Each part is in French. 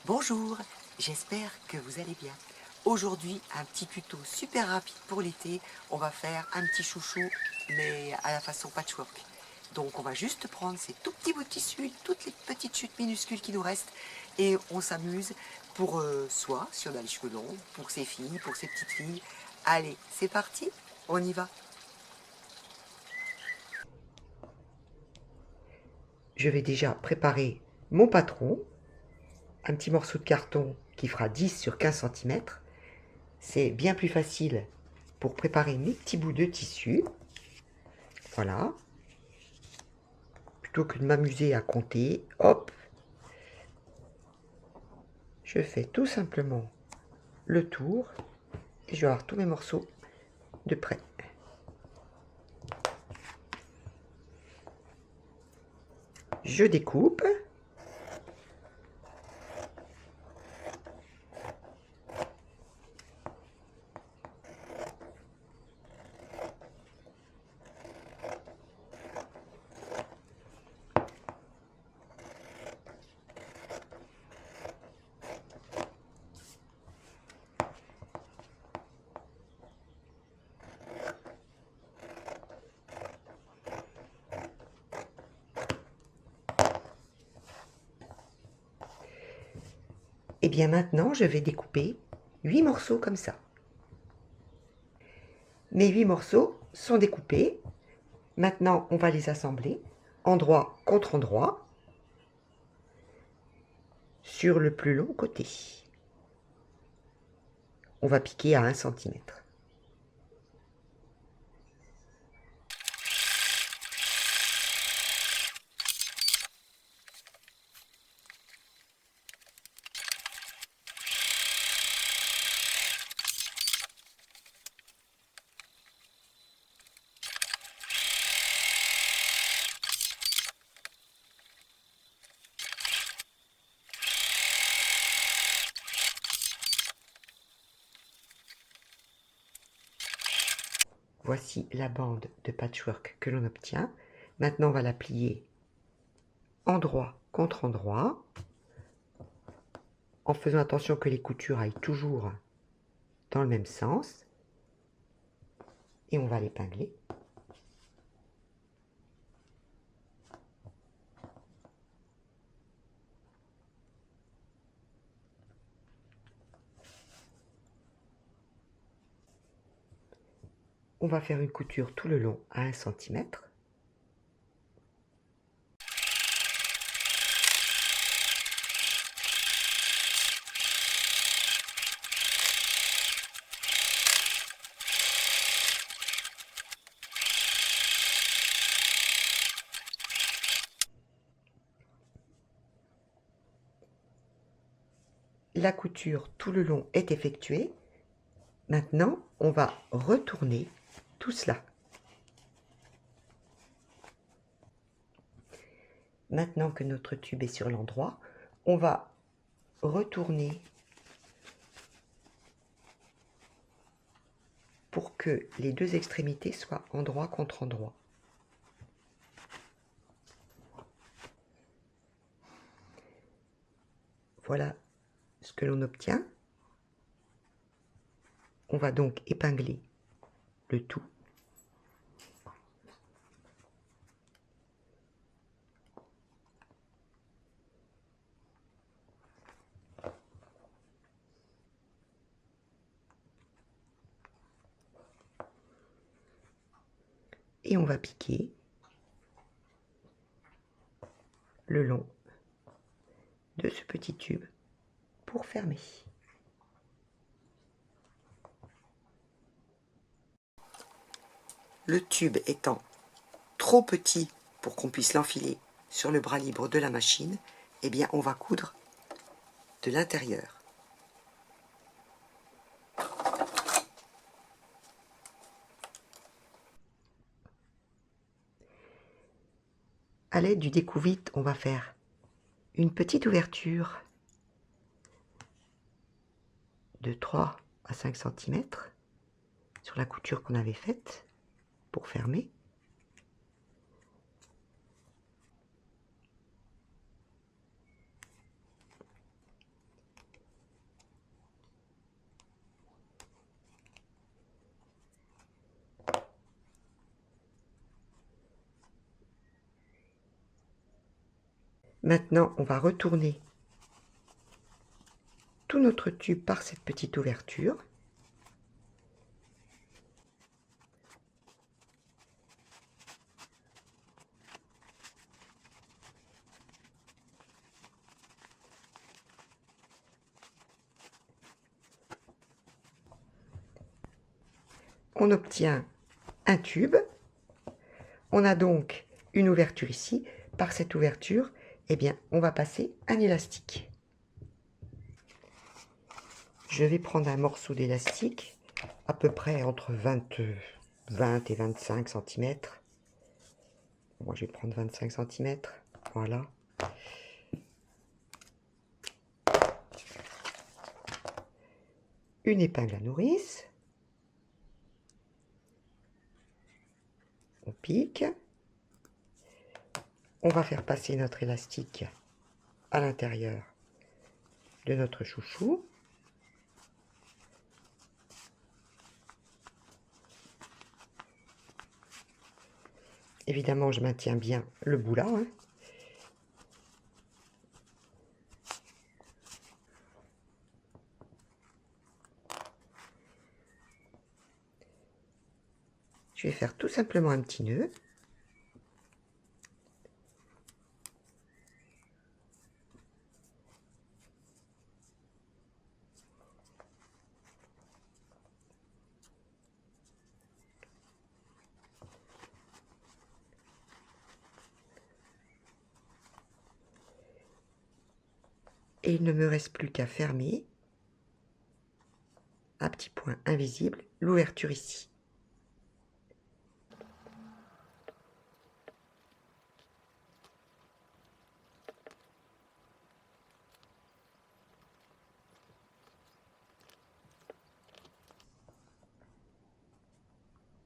Bonjour, j'espère que vous allez bien. Aujourd'hui, un petit tuto super rapide pour l'été. On va faire un petit chouchou, mais à la façon patchwork. Donc on va juste prendre ces tout petits bouts de tissu, toutes les petites chutes minuscules qui nous restent, et on s'amuse pour soi, si on a les cheveux longs, pour ses filles, pour ses petites filles. Allez, c'est parti, on y va. Je vais déjà préparer mon patron, un petit morceau de carton qui fera 10 sur 15 cm. C'est bien plus facile pour préparer mes petits bouts de tissu. Voilà. Plutôt que de m'amuser à compter, hop, je fais tout simplement le tour et je vais avoir tous mes morceaux de près. Je découpe. Et bien maintenant, je vais découper 8 morceaux comme ça. Mes 8 morceaux sont découpés. Maintenant, on va les assembler endroit contre endroit sur le plus long côté. On va piquer à 1 cm. Voici la bande de patchwork que l'on obtient. Maintenant, on va la plier endroit contre endroit, en faisant attention que les coutures aillent toujours dans le même sens. Et on va l'épingler. On va faire une couture tout le long à 1 cm. La couture tout le long est effectuée. Maintenant, on va retourner tout cela. Maintenant que notre tube est sur l'endroit, on va retourner pour que les deux extrémités soient endroit contre endroit. Voilà ce que l'on obtient. On va donc épingler le tout. Et on va piquer le long de ce petit tube pour fermer. Le tube étant trop petit pour qu'on puisse l'enfiler sur le bras libre de la machine, eh bien on va coudre de l'intérieur. À l'aide du découvite, on va faire une petite ouverture de 3 à 5 cm sur la couture qu'on avait faite pour fermer. Maintenant, on va retourner tout notre tube par cette petite ouverture. On obtient un tube. On a donc une ouverture ici. Par cette ouverture, eh bien, on va passer un élastique. Je vais prendre un morceau d'élastique, à peu près entre 20 et 25 cm. Moi, je vais prendre 25 cm. Voilà. Une épingle à nourrice. On pique. On va faire passer notre élastique à l'intérieur de notre chouchou. Évidemment, je maintiens bien le bout là. Je vais faire tout simplement un petit nœud. Et il ne me reste plus qu'à fermer, un petit point invisible, l'ouverture ici.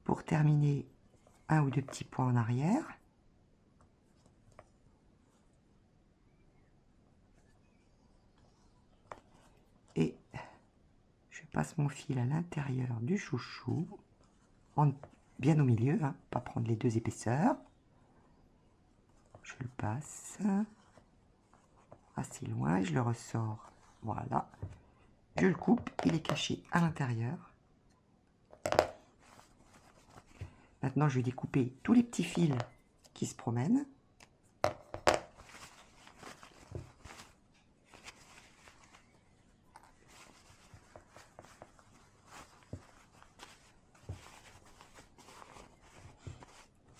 Pour terminer, un ou deux petits points en arrière. Et je passe mon fil à l'intérieur du chouchou, bien au milieu, pas prendre les deux épaisseurs. Je le passe assez loin et je le ressors. Voilà. Je le coupe, il est caché à l'intérieur. Maintenant, je vais découper tous les petits fils qui se promènent.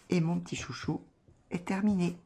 Et mon petit chouchou est terminé.